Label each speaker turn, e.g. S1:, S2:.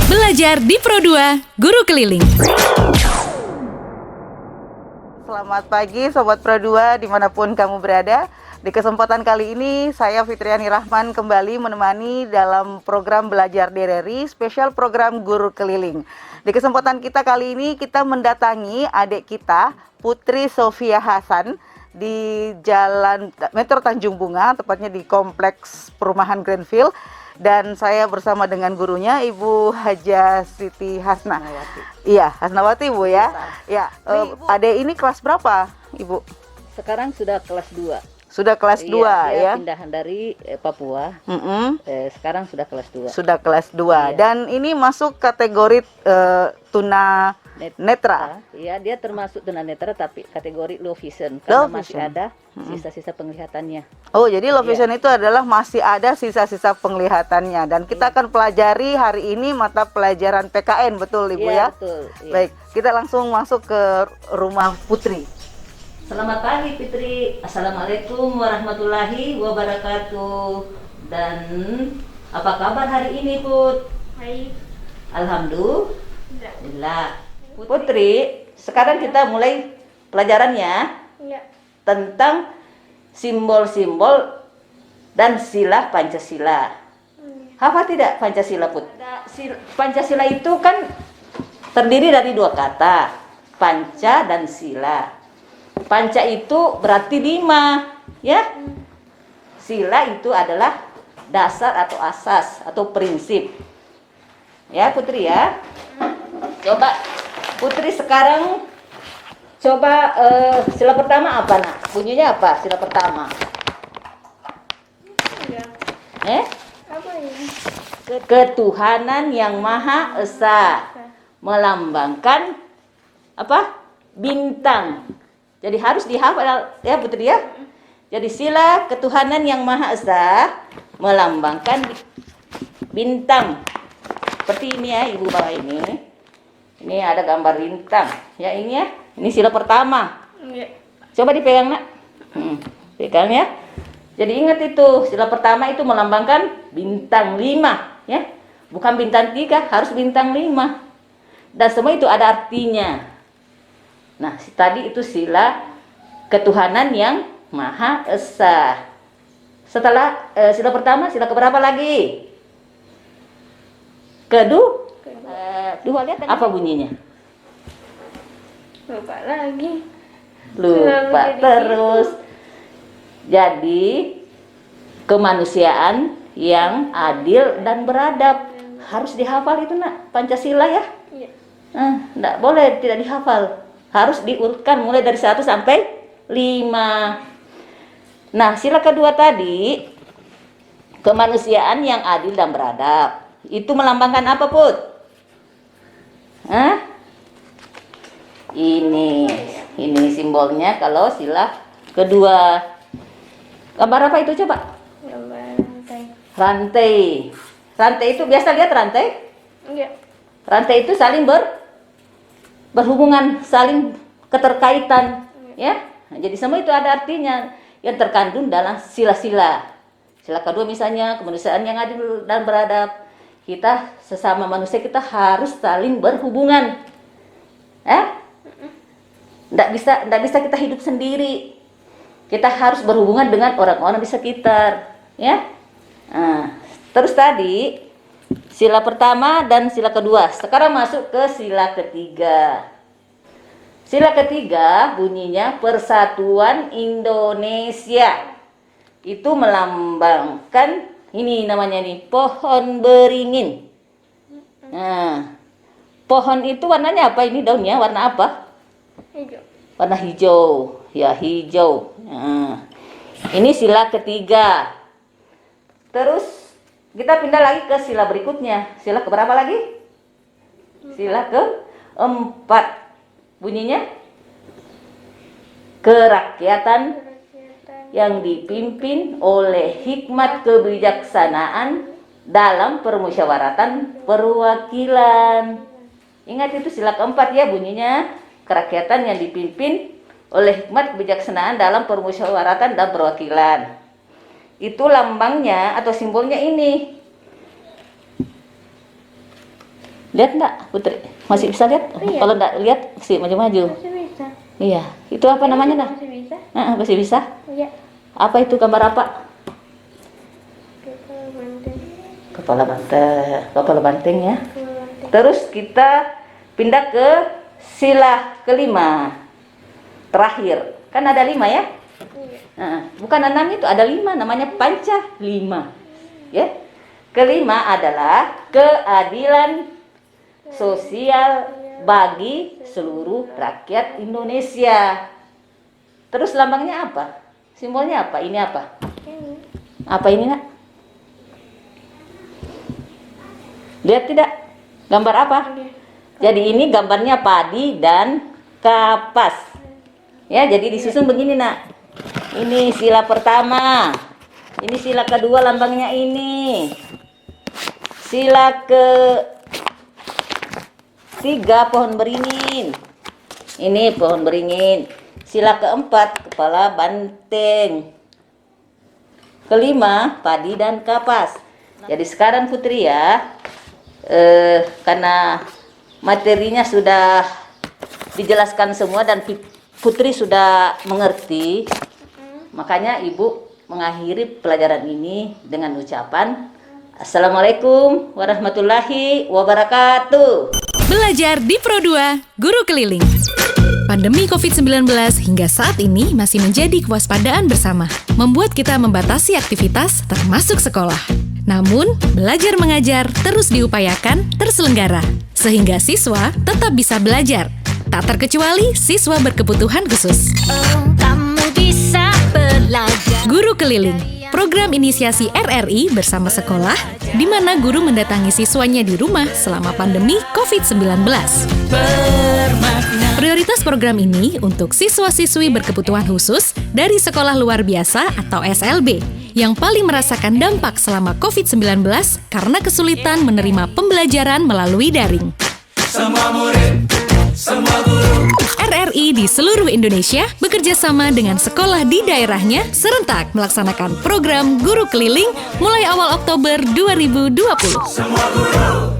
S1: Belajar di Pro2 Guru Keliling.
S2: Selamat pagi Sobat Pro2 dimanapun kamu berada. Di kesempatan kali ini saya Fitriani Rahman kembali menemani dalam program Belajar di RRI, spesial program Guru Keliling. Di kesempatan kita kali ini kita mendatangi adik kita Putri Sofia Hasan di Jalan Metro Tanjung Bunga, tepatnya di Kompleks Perumahan Greenfield. Dan saya bersama dengan gurunya Ibu Haja Siti Hasna. Iya, Hasnawati Bu ya. Ya, Adek ini kelas berapa, Ibu?
S3: Sekarang sudah kelas 2.
S2: Sudah kelas 2 ya.
S3: Pindahan dari Papua. Sekarang sudah kelas 2.
S2: Sudah kelas 2.
S3: Iya.
S2: Dan ini masuk kategori tuna netra.
S3: Iya, dia termasuk tunanetra tapi kategori low vision
S2: Low
S3: karena masih
S2: vision.
S3: ada sisa-sisa penglihatannya.
S2: Oh, jadi low vision itu adalah masih ada sisa-sisa penglihatannya. Dan kita akan pelajari hari ini mata pelajaran PKN, betul Ibu ya?
S3: Betul. Iya.
S2: Baik, kita langsung masuk ke rumah Putri.
S3: Selamat pagi Fitri. Assalamualaikum warahmatullahi wabarakatuh. Dan apa kabar hari ini, Put?
S4: Baik.
S3: Alhamdulillah. Putri, sekarang kita mulai pelajarannya
S4: Ya.
S3: tentang simbol-simbol dan sila Pancasila. Hafal tidak Pancasila, Put? Pancasila itu kan terdiri dari 2 kata, panca dan sila. Panca itu berarti 5, ya. Sila itu adalah dasar atau asas atau prinsip. Ya, Putri ya. Coba Putri sekarang coba sila pertama apa, Nak? Bunyinya apa sila pertama?
S4: Ya. Apa ini?
S3: Ketuhanan yang Maha Esa, melambangkan apa? Bintang. Jadi harus dihafal ya, Putri ya. Jadi sila ketuhanan yang Maha Esa melambangkan bintang. Seperti ini ya, Ibu bawa ini. Ini ada gambar bintang. Ya ini ya. Ini sila pertama.
S4: Ya.
S3: Coba dipegang, Nak. Pegang ya. Jadi ingat itu, sila pertama itu melambangkan bintang 5, ya. Bukan bintang 3, harus bintang 5. Dan semua itu ada artinya. Nah, tadi itu sila ketuhanan yang Maha Esa. Setelah sila pertama, sila keberapa lagi? Kedua. Dua, lihat apa bunyinya?
S4: Lupa lagi.
S3: Lupa
S4: Selalu jadi
S3: terus. Jadi kemanusiaan yang adil dan beradab harus dihafal itu, Nak. Pancasila ya.
S4: Iya.
S3: Enggak boleh tidak dihafal. Harus diurutkan mulai dari 1 sampai 5. Nah, sila kedua tadi kemanusiaan yang adil dan beradab. Itu melambangkan apa, Put? Ini simbolnya kalau sila kedua. Gambar apa itu coba?
S4: Gambar lantai.
S3: Rantai. Rantai itu biasa lihat rantai?
S4: Iya.
S3: Rantai itu saling berhubungan, saling keterkaitan, ya. Nah, jadi semua itu ada artinya yang terkandung dalam sila-sila. Sila kedua misalnya kemanusiaan yang adil dan beradab. Kita sesama manusia kita harus saling berhubungan. Nggak bisa kita hidup sendiri. Kita harus berhubungan dengan orang-orang di sekitar, ya. Nah, terus tadi sila pertama dan sila kedua. Sekarang masuk ke sila ketiga. Sila ketiga bunyinya Persatuan Indonesia. Itu melambangkan ini namanya nih, pohon beringin. Nah, pohon itu warnanya apa ini daunnya? Warna apa?
S4: Hijau.
S3: Warna hijau. Ya, hijau. Nah, ini sila ketiga. Terus kita pindah lagi ke sila berikutnya. Sila keberapa lagi? Sila keempat. Bunyinya kerakyatan yang dipimpin oleh hikmat kebijaksanaan dalam permusyawaratan perwakilan. Ingat itu sila keempat ya, bunyinya kerakyatan yang dipimpin oleh hikmat kebijaksanaan dalam permusyawaratan dan perwakilan. Itu lambangnya atau simbolnya ini. Lihat enggak, Putri? Masih bisa lihat?
S4: Iya.
S3: Kalau enggak lihat, sih maju-maju.
S4: Masih bisa.
S3: Iya, itu apa namanya dah?
S4: Masih bisa.
S3: Masih bisa?
S4: Iya.
S3: Apa itu gambar apa?
S4: Kepala banteng.
S3: Kepala banteng. Kepala banteng ya.
S4: Kepala banteng.
S3: Terus kita pindah ke sila kelima. Terakhir. Kan ada 5 ya?
S4: Iya.
S3: Bukan 6 itu, ada 5. Namanya panca 5. Ya. Kelima adalah keadilan sosial bagi seluruh rakyat Indonesia. Terus lambangnya apa? Simbolnya apa? Ini apa?
S4: Ini.
S3: Apa ini, Nak? Lihat tidak? Gambar apa? Jadi ini gambarnya padi dan kapas. Ya, jadi disusun begini, Nak. Ini sila pertama. Ini sila kedua, lambangnya ini. Sila ke-3 pohon beringin. Ini pohon beringin. Sila keempat kepala banteng. Kelima padi dan kapas. Jadi sekarang Putri ya, karena materinya sudah dijelaskan semua dan Putri sudah mengerti, makanya Ibu mengakhiri pelajaran ini dengan ucapan Assalamualaikum warahmatullahi wabarakatuh.
S1: Belajar di Pro2 Guru Keliling. Pandemi COVID-19 hingga saat ini masih menjadi kewaspadaan bersama, membuat kita membatasi aktivitas termasuk sekolah. Namun, belajar mengajar terus diupayakan terselenggara, sehingga siswa tetap bisa belajar, tak terkecuali siswa berkebutuhan khusus.
S5: Kamu bisa belajar.
S1: Guru Keliling, program inisiasi RRI bersama sekolah, di mana guru mendatangi siswanya di rumah selama pandemi COVID-19. Prioritas program ini untuk siswa-siswi berkebutuhan khusus dari sekolah luar biasa atau SLB yang paling merasakan dampak selama COVID-19 karena kesulitan menerima pembelajaran melalui daring.
S6: Semua murid, semua guru.
S1: RRI di seluruh Indonesia bekerja sama dengan sekolah di daerahnya serentak melaksanakan program Guru Keliling mulai awal Oktober 2020.
S6: Semua guru.